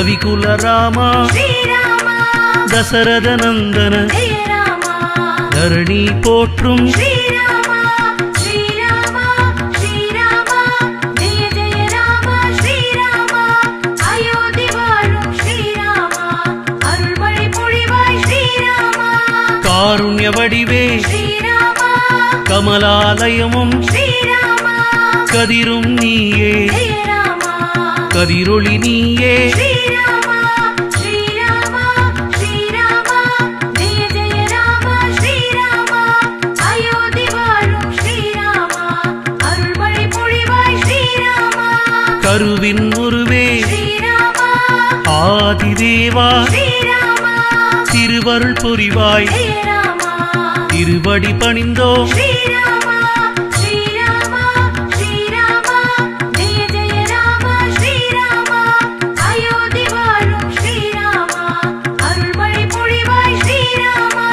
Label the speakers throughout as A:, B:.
A: ரவிகுல ராமா
B: ஸ்ரீராமா
A: தசரத நந்தன
B: ஜெய ராமா
A: தரணி போற்றும்
B: ஸ்ரீராமா ஸ்ரீராமா ஸ்ரீராமா ஜெய ஜெய ராமா ஸ்ரீராமா அயோத்தி வாழும் ஸ்ரீராமா அருள்மழை பொழிவாய் ஸ்ரீராமா
A: காருண்ய வடிவே
B: ஸ்ரீராமா
A: கமலாலயமும்
B: ஸ்ரீராமா
A: கதிரும் நீயே
B: ஜெய ராமா
A: கதிரொளி நீயே
B: ஸ்ரீராமா ஸ்ரீராமா ஸ்ரீராமா ஜெய ஜெய ராமா ஸ்ரீராமா அயோத்தி வாழும் ஸ்ரீராமா அருள்மழை பொழிவாய் ஸ்ரீராமா
A: கருவின் உருவே
B: ஸ்ரீராமா
A: ஆதிதேவா
B: ஸ்ரீராமா
A: திருவருள் புரிவாய்
B: ஜெய ராமா
A: திருவடி பணிந்தோம்
B: ஸ்ரீராமா ஸ்ரீராமா ஸ்ரீராமா ஜெய ஜெய ராமா ஸ்ரீராமா அயோத்தி வாழும் ஸ்ரீராமா அருள்மழை பொழிவாய் ஸ்ரீராமா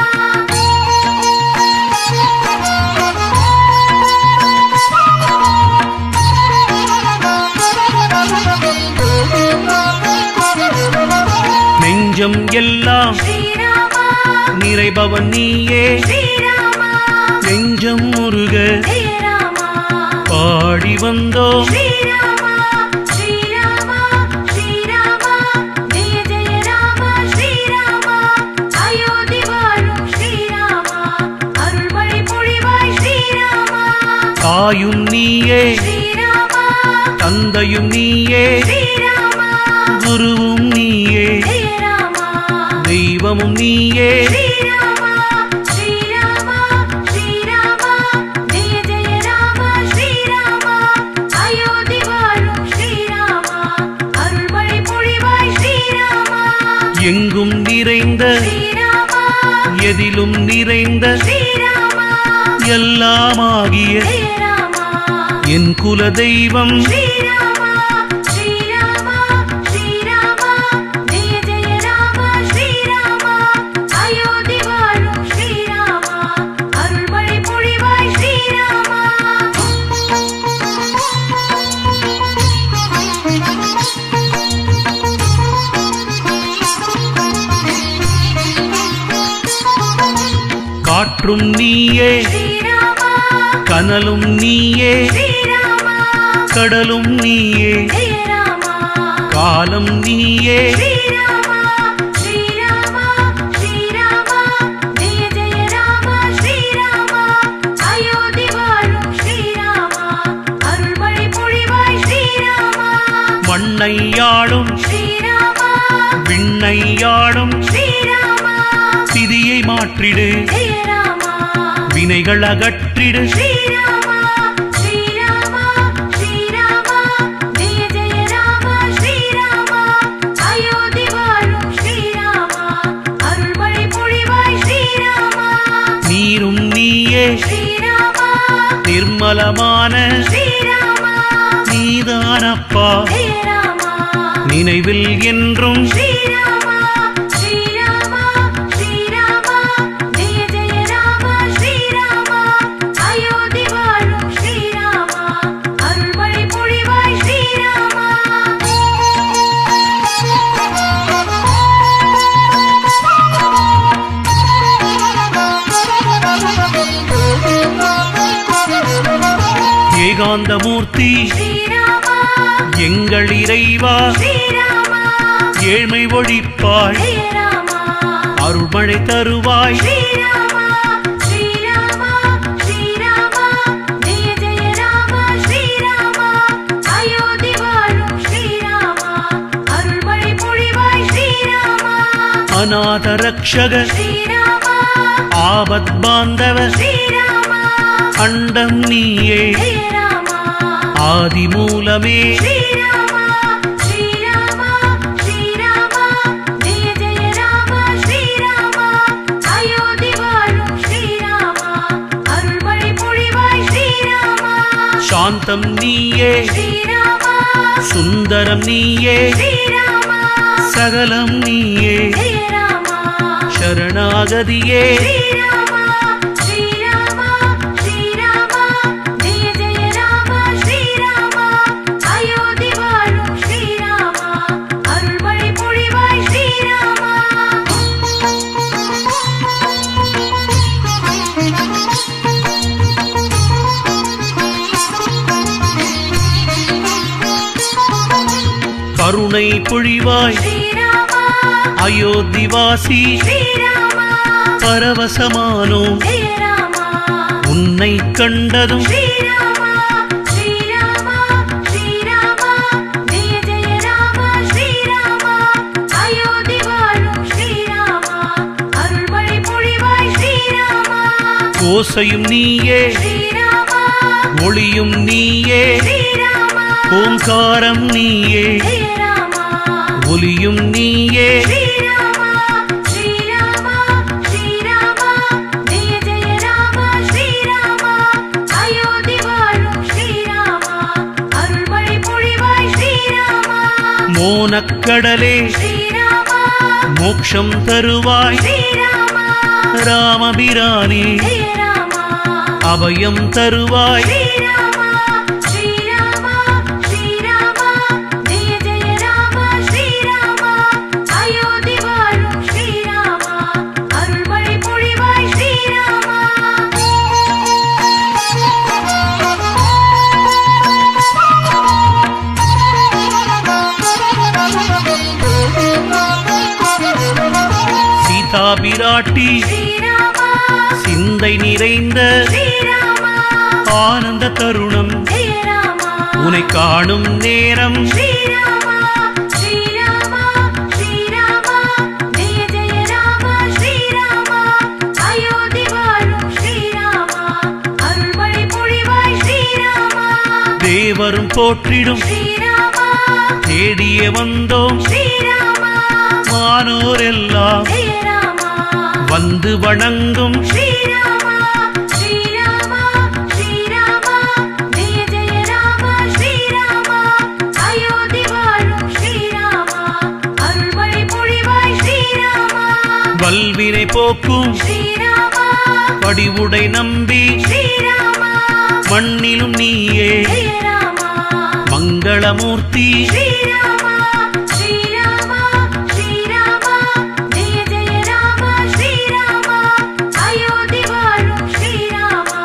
A: நெஞ்சம் எல்லாம்
B: ஸ்ரீராமா
A: நிறைபவன் நீயே
B: ஸ்ரீராமா
A: நெஞ்சம் முருக
B: ஜெய ராமா
A: பாடி வந்தோம்
B: ஸ்ரீராமா ஸ்ரீராமா ஸ்ரீராமா ஜெய ஜெய ராமா ஸ்ரீராமா அயோத்தி வாழும் ஸ்ரீராமா அருள்மழை பொழிவாய் ஸ்ரீராமா
A: தாயும் நீயே
B: ஸ்ரீராமா
A: தந்தையும் நீயே
B: ஸ்ரீராமா
A: குருவும் நீயே
B: ஜெய ராமா
A: தெய்வமும் நீயே
B: ஸ்ரீராமா ஸ்ரீராமா ஸ்ரீராமா ஜெய ஜெய ராமா ஸ்ரீராமா அயோத்தி வாழும் ஸ்ரீராமா அருள்மழை பொழிவாய் ஸ்ரீராமா
A: எங்கும் நிறைந்த
B: ஸ்ரீராமா
A: எதிலும் நிறைந்த
B: ஸ்ரீராமா
A: எல்லாமாகிய
B: ஜெய ராமா
A: என் குல தெய்வம்
B: ஸ்ரீராமா ஸ்ரீராமா ஸ்ரீராமா ஜெய ஜெய ராமா ஸ்ரீராமா அயோத்தி வாழும் ஸ்ரீராமா அருள்மழை பொழிவாய் ஸ்ரீராமா
A: காற்றும் நீயே
B: ஸ்ரீராமா
A: கனலும் நீயே
B: ஸ்ரீராமா
A: கடலும் நீயே
B: ஜெய ராமா
A: காலம் நீயே
B: ஸ்ரீராமா ஸ்ரீராமா ஸ்ரீராமா ஜெய ஜெய ராமா ஸ்ரீராமா அயோத்தி வாழும் ஸ்ரீராமா அருள்மழை பொழிவாய் ஸ்ரீராமா
A: மண்ணையாடும்
B: ஸ்ரீராமா
A: விண்ணையாடும்
B: ஸ்ரீராமா
A: விதியை மாற்றிடு
B: ஜெய ராமா
A: வினைகள் அகற்றிடு
B: ஸ்ரீராமா ஸ்ரீராமா ஸ்ரீராமா ஜெய ஜெய ராமா ஸ்ரீராமா அயோத்தி வாழும் ஸ்ரீராமா அருள்மழை பொழிவாய் ஸ்ரீராமா
A: நீரும் நீயே
B: ஸ்ரீராமா
A: நிர்மலமான
B: ஸ்ரீராமா
A: நீதானப்பா
B: ஜெய ராமா
A: நினைவில் என்றும்
B: ஸ்ரீராமா ஸ்ரீராமா ஸ்ரீராமா ஜெய ஜெய ராமா ஸ்ரீராமா அயோத்தி வாழும் ஸ்ரீராமா அருள்மழை பொழிவாய் ஸ்ரீராமா
A: ஏகாந்தமூர்த்தி
B: ஸ்ரீராமா
A: எங்கள் இறைவா
B: ஸ்ரீராமா
A: ஏழ்மை ஒழிப்பாய்
B: ஜெய ராமா
A: அருள்மழை தருவாய்
B: ஸ்ரீராமா ஸ்ரீராமா ஸ்ரீராமா ஜெய ஜெய ராமா ஸ்ரீராமா அயோத்தி வாழும் ஸ்ரீராமா அருள்மழை பொழிவாய் ஸ்ரீராமா
A: அநாத ரக்ஷக
B: ஸ்ரீராமா
A: ஆபத் பாந்தவ
B: ஸ்ரீராமா
A: அண்டம் நீயே
B: ஜெய ராமா
A: ஆதி மூலமே
B: ஸ்ரீராமா ஸ்ரீராமா ஸ்ரீராமா ஜெய ஜெய ராமா ஸ்ரீராமா அயோத்தி வாழும் ஸ்ரீராமா அருள்மழை பொழிவாய் ஸ்ரீராமா
A: சாந்தம் நீயே
B: ஸ்ரீராமா
A: சுந்தரம் நீயே
B: ஸ்ரீராமா
A: சகலம் நீயே
B: ஜெய ராமா
A: சரணாகதியே
B: ஸ்ரீராமா ஸ்ரீராமா ஸ்ரீராமா ஜெய ஜெய ராமா ஸ்ரீராமா அயோத்தி வாழும் ஸ்ரீராமா அருள்மழை
A: பொழிவாய்
B: ஸ்ரீராமா
A: அயோத்திவாசி
B: ஸ்ரீராமா
A: பரவசமானோம்
B: ஜெய ராமா
A: உன்னை கண்டதும்
B: ஸ்ரீராமா ஸ்ரீராமா ஸ்ரீராமா ஜெய ஜெய ராமா ஸ்ரீராமா அயோத்தி வாழும் ஸ்ரீராமா அருள்மழை பொழிவாய் ஸ்ரீராமா
A: ஓசையும் நீயே
B: ஸ்ரீராமா
A: ஒளியும் நீயே
B: ஸ்ரீராமா
A: ஓங்காரம் நீயே
B: ஜெய ராமா
A: ஒலியும் நீயே
B: ஸ்ரீராமா ஸ்ரீராமா ஸ்ரீராமா ஜெய ஜெய ராமா ஸ்ரீராமா அயோத்தி வாழும் ஸ்ரீராமா அருள்மழை பொழிவாய் ஸ்ரீராமா
A: மோனக்கடலே
B: ஸ்ரீராமா
A: மோட்சம் தருவாய்
B: ஸ்ரீராமா
A: ராமபிரானே
B: ஜெய ராமா
A: அபயம் தருவாய்
B: ஸ்ரீராமா ஸ்ரீராமா ஸ்ரீராமா ஜெய ஜெய ராமா ஸ்ரீராமா அயோத்தி வாழும் ஸ்ரீராமா அருள்மழை பொழிவாய் ஸ்ரீராமா
A: சீதா பிராட்டி
B: ஸ்ரீராமா
A: சிந்தை நிறைந்த
B: ஸ்ரீராமா
A: ஆனந்த தருணம்
B: ஜெய ராமா
A: உனை காணும் நேரம்
B: ஸ்ரீராமா ஸ்ரீராமா ஸ்ரீராமா ஜெய ஜெய ராமா ஸ்ரீராமா அயோத்தி வாழும் ஸ்ரீராமா அருள்மழை பொழிவாய் ஸ்ரீராமா
A: தேவரும் போற்றிடும்
B: ஸ்ரீராமா
A: தேடிய வந்தோம்
B: ஸ்ரீராமா
A: வானோரெல்லாம்
B: ஜெய ராமா
A: வந்து வணங்கும்
B: ஸ்ரீராமா ஸ்ரீராமா ஸ்ரீராமா ஜெய ஜெய ராமா ஸ்ரீராமா அயோத்தி வாழும் ஸ்ரீராமா அருள்மழை பொழிவாய் ஸ்ரீராமா
A: வல்வினை போக்கும்
B: ஸ்ரீராமா
A: வடிவுடை நம்பி
B: ஸ்ரீராமா
A: மண்ணிலும் நீயே
B: ஜெய ராமா
A: மங்களமூர்த்தி
B: ஸ்ரீராமா ஸ்ரீராமா ஸ்ரீராமா ஜெய ஜெய ராமா ஸ்ரீராமா அயோத்தி வாழும் ஸ்ரீராமா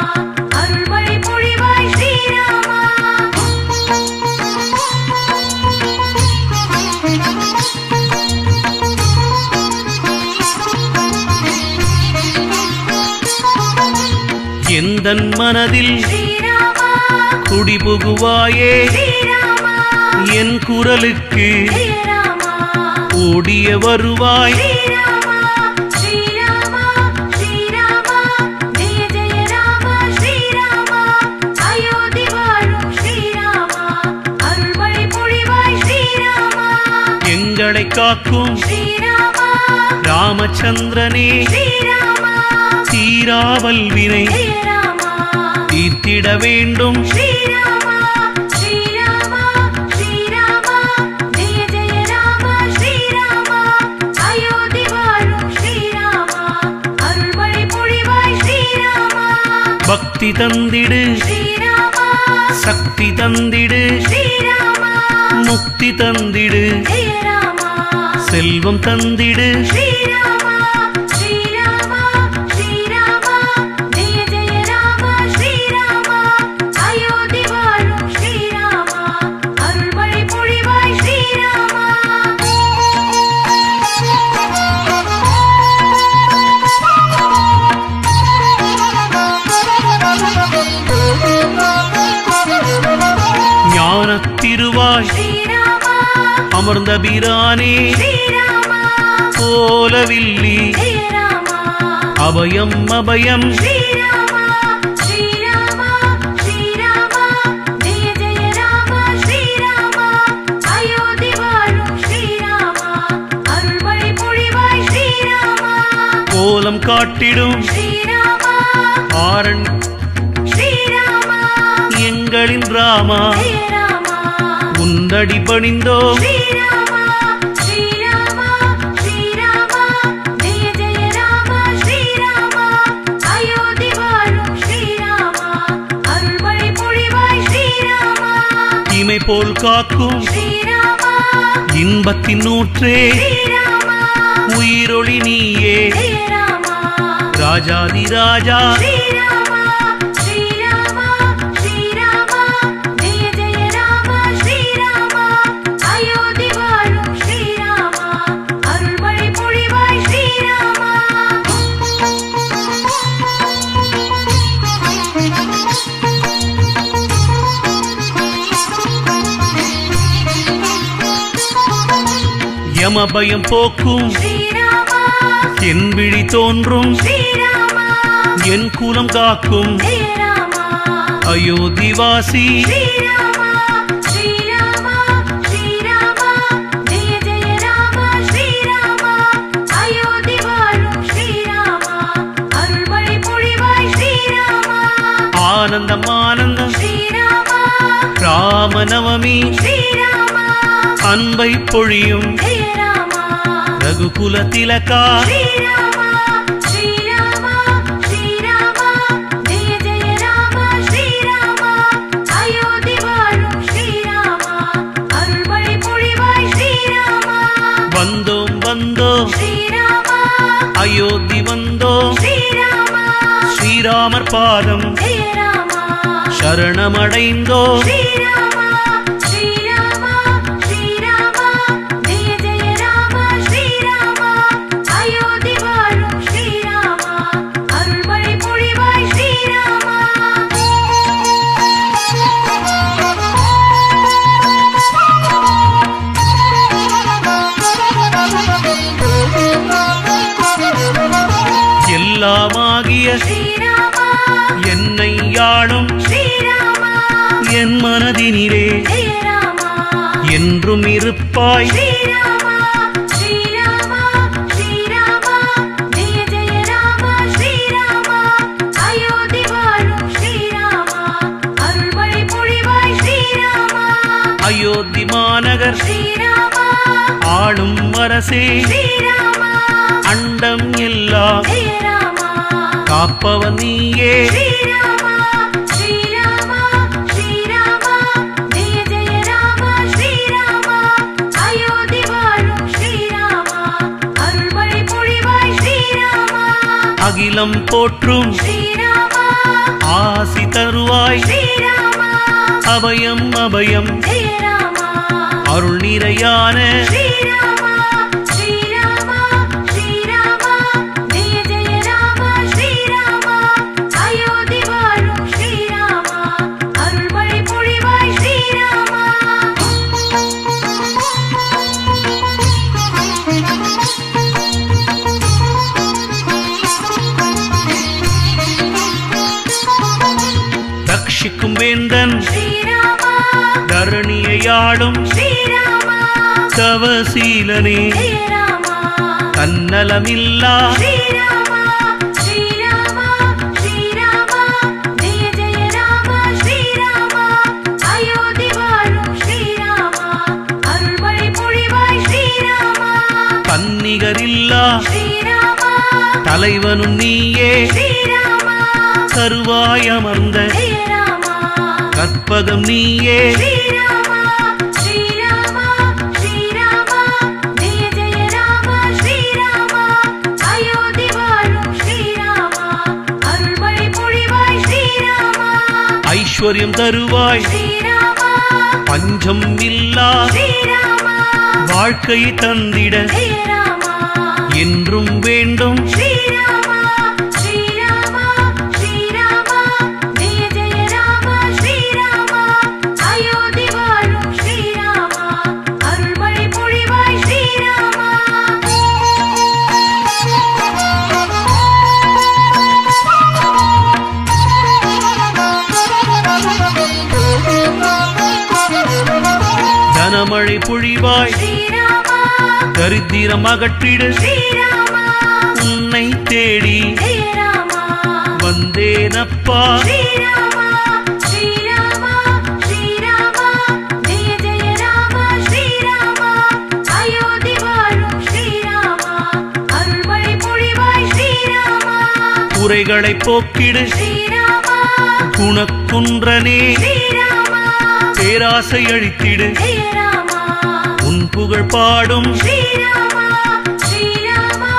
B: அருள்மழை பொழிவாய் ஸ்ரீராமா
A: எந்தன் மனதில்
B: ஸ்ரீராமா
A: குடிபுகுவாயே
B: ஸ்ரீராமா
A: என் குரலுக்கு
B: ஜெய ராமா
A: ஓடிய வருவாய்
B: ஸ்ரீராமா ஸ்ரீராமா ஸ்ரீராமா ஜெய ஜெய ராமா ஸ்ரீராமா அயோத்தி வாழும் ஸ்ரீராமா அருள்மழை பொழிவாய் ஸ்ரீராமா
A: எங்களை காக்கும்
B: ஸ்ரீராமா
A: ராமச்சந்திரனே
B: ஸ்ரீராமா
A: தீராவல் வினை
B: ஜெய ராமா
A: தீர்த்திட வேண்டும்
B: ஸ்ரீராமா ஸ்ரீராமா ஸ்ரீராமா ஜெய ஜெய ராமா ஸ்ரீராமா அயோத்தி வாழும் ஸ்ரீராமா அருள்மழை பொழிவாய் ஸ்ரீராமா
A: பக்தி தந்திடு
B: ஸ்ரீராமா
A: சக்தி தந்திடு
B: ஸ்ரீராமா
A: முக்தி தந்திடு
B: ஜெய ராமா
A: செல்வம் தந்திடு
B: ஸ்ரீராமா ஸ்ரீராமா ஸ்ரீராமா ஜெய ஜெய ராமா ஸ்ரீராமா அயோத்தி வாழும் ஸ்ரீராமா அருள்மழை பொழிவாய் ஸ்ரீராமா
A: ஞானத் திருவாய்
B: ஸ்ரீராமா
A: அமர்ந்த பிரானே
B: ஸ்ரீராமா
A: கோலவில்லி
B: ஜெய ராமா
A: அபயம் அபயம்
B: ஸ்ரீராமா ஸ்ரீராமா ஸ்ரீராமா ஜெய ஜெய ராமா ஸ்ரீராமா அயோத்தி வாழும் ஸ்ரீராமா அருள்மழை பொழிவாய் ஸ்ரீராமா
A: கோலம் காட்டிடும்
B: ஸ்ரீராமா
A: ஆரண்
B: ஸ்ரீராமா
A: எங்களின் ராமா
B: ஜெய ராமா
A: உந்தடி பணிந்தோம்
B: ஸ்ரீராமா ஸ்ரீராமா ஸ்ரீராமா ஜெய ஜெய ராமா ஸ்ரீராமா அயோத்தி வாழும் ஸ்ரீராமா அருள்மழை பொழிவாய் ஸ்ரீராமா
A: இமை போல் காக்கும்
B: ஸ்ரீராமா
A: இன்பத்தின் ஊற்றே
B: ஸ்ரீராமா
A: உயிரொளி நீயே
B: ஜெய ராமா
A: ராஜாதி ராஜா
B: ஸ்ரீராமா ஸ்ரீராமா ஸ்ரீராமா ஜெய ஜெய ராமா ஸ்ரீராமா அயோத்தி வாழும்
A: யமபயம் போக்கும்
B: ஸ்ரீராமா
A: என் விழி தோன்றும்
B: ஸ்ரீராமா
A: என் குலம் காக்கும்
B: ஜெய ராமா
A: அயோத்திவாசி
B: ஸ்ரீராமா ஸ்ரீராமா ஸ்ரீராமா ஜெய ஜெய ராமா ஸ்ரீராமா அயோத்தி வாழும் ஸ்ரீராமா அருள்மழை பொழிவாய் ஸ்ரீராமா
A: ஆனந்தம் ஆனந்தம்
B: ஸ்ரீராமா
A: ராமநவமி
B: ஸ்ரீராமா
A: அன்பை பொழியும்
B: ஜெய ராமா
A: ரகுகுல திலகா
B: ஸ்ரீராமா ஸ்ரீராமா ஸ்ரீராமா ஜெய ஜெய ராமா ஸ்ரீராமா அயோத்தி வாழும் ஸ்ரீராமா அருள்மழை பொழிவாய் ஸ்ரீராமா
A: வந்தோம் வந்தோம்
B: ஸ்ரீராமா
A: அயோத்தி வந்தோம்
B: ஸ்ரீராமா
A: ஸ்ரீராமர் பாதம்
B: ஜெய ராமா
A: சரணமடைந்தோம்
B: ஸ்ரீராமா ஸ்ரீராமா ஸ்ரீராமா ஜெய ஜெய ராமா ஸ்ரீராமா அயோத்தி வாழும் ஸ்ரீராமா அருள்மழை பொழிவாய் ஸ்ரீராமா
A: எல்லாமாகிய
B: ஸ்ரீராமா
A: என்னை யாழும்
B: ஸ்ரீராமா
A: என் மனதினிலே
B: ஜெய ராமா
A: என்றும் இருப்பாய்
B: ஸ்ரீராமா ஸ்ரீராமா ஸ்ரீராமா ஜெய ஜெய ராமா ஸ்ரீராமா அயோத்தி வாழும் ஸ்ரீராமா அருள்மழை பொழிவாய் ஸ்ரீராமா
A: அயோத்தி மாநகர்
B: ஸ்ரீராமா
A: ஆளும் அரசே
B: ஸ்ரீராமா
A: அண்டம் எல்லாம்
B: ஜெய ராமா
A: காப்பவன் நீயே
B: ஸ்ரீராமா ஸ்ரீராமா ஸ்ரீராமா ஜெய ஜெய ராமா ஸ்ரீராமா அயோத்தி வாழும் ஸ்ரீராமா அருள்மழை பொழிவாய் ஸ்ரீராமா
A: அகிலம் போற்றும்
B: ஸ்ரீராமா
A: ஆசி தருவாய்
B: ஸ்ரீராமா
A: அபயம் அபயம்
B: ஜெய ராமா
A: அருள் நிறையான
B: ஸ்ரீராமா ஸ்ரீராமா ஸ்ரீராமா ஜெய ஜெய ராமா ஸ்ரீராமா அயோத்தி வாழும் ஸ்ரீராமா அருள்மழை பொழிவாய் ஸ்ரீராமா
A: ரட்சிக்கும் வேந்தன்
B: ஸ்ரீராமா
A: தரணியாடும்
B: ஸ்ரீராமா
A: தவசீலனே
B: ஜெய ராமா
A: தன்னலமில்லா
B: ஸ்ரீராமா ஸ்ரீராமா ஸ்ரீராமா ஜெய ஜெய ராமா ஸ்ரீராமா அயோத்தி வாழும் ஸ்ரீராமா அருள்மழை பொழிவாய் ஸ்ரீராமா
A: தன்னிகரில்லா
B: ஸ்ரீராமா
A: தலைவனும் நீயே
B: ஸ்ரீராமா
A: கருவாய் அமர்ந்த
B: ஜெய ராமா
A: கற்பகம் நீயே
B: ஸ்ரீராமா ஸ்ரீராமா ஸ்ரீராமா ஜெய ஜெய ராமா ஸ்ரீராமா அயோத்தி வாழும் ஸ்ரீராமா அருள்மழை பொழிவாய் ஸ்ரீராமா
A: ஐஸ்வர்யம் தருவாய்
B: ஸ்ரீராமா
A: பஞ்சம் இல்லா
B: ஸ்ரீராமா
A: வாழ்க்கை தந்திட
B: ஜெய ராமா
A: என்றும் வேண்டும்
B: ஸ்ரீராமா ஸ்ரீராமா ஸ்ரீராமா ஜெய ஜெய ராமா ஸ்ரீராமா அயோத்தி வாழும் ஸ்ரீராமா அருள்மழை பொழிவாய் ஸ்ரீராமா
A: தனமழை பொழிவாய்
B: ஸ்ரீராமா
A: தரித்திரம் அகற்றிடு
B: ஸ்ரீராமா
A: உன்னை தேடி
B: ஜெய ராமா
A: வந்தேனப்பா
B: ஸ்ரீராமா ஸ்ரீராமா ஸ்ரீராமா ஜெய ஜெய ராமா ஸ்ரீராமா அயோத்தி வாழும் ஸ்ரீராமா அருள்மழை பொழிவாய் ஸ்ரீராமா
A: குறைகளை போக்கிடு
B: ஸ்ரீராமா
A: குணக்குன்றனே
B: ஸ்ரீராமா
A: பேராசை அழித்திடு
B: ஜெய ராமா
A: உன் புகழ் பாடும்
B: ஸ்ரீராமா ஸ்ரீராமா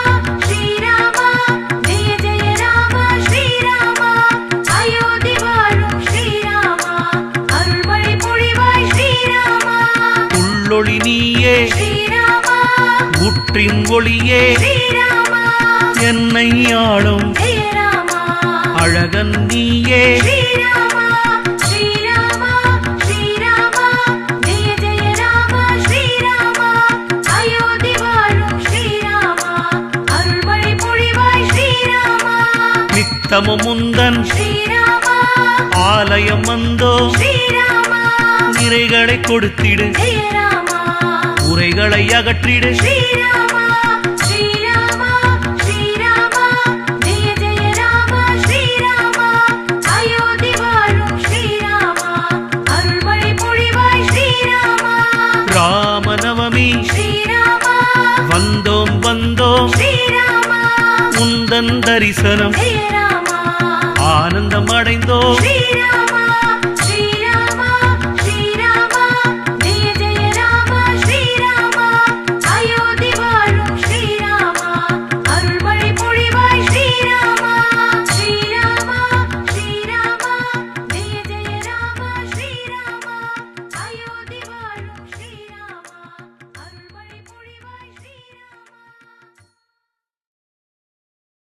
B: ஸ்ரீராமா ஜெய ஜெய ராமா ஸ்ரீராமா அயோத்தி வாழும் ஸ்ரீராமா அருள்மழை பொழிவாய் ஸ்ரீராமா
A: உள்ளொளி நீயே
B: ஸ்ரீராமா
A: ஊற்றின் ஒளியே
B: ஸ்ரீராமா
A: என்னை ஆளும்
B: ஜெய ராமா
A: அழகன் நீயே
B: ஸ்ரீராமா ஸ்ரீராமா ஸ்ரீராமா ஜெய ஜெய ராமா ஸ்ரீராமா அயோத்தி
A: நித்தமும் முந்தன்
B: ஸ்ரீராமா
A: ஆலயம் வந்தோம்
B: ஸ்ரீராமா
A: நிறைகளை கொடுத்திடு
B: ஜெய ராமா
A: குறைகளை அகற்றிடு
B: ஸ்ரீராமா ஸ்ரீராமா ஸ்ரீராமா ஜெய ஜெய ராமா ஸ்ரீராமா அயோத்தி வாழும் ஸ்ரீராமா அருள்மழை பொழிவாய் ஸ்ரீராமா
A: ராமநவமி
B: ஸ்ரீராமா
A: வந்தோம் வந்தோம்
B: ஸ்ரீராமா
A: உந்தன் தரிசனம்
B: ஜெய ராமா
A: ஆனந்தம் அடைந்தோம்
B: ஸ்ரீராமா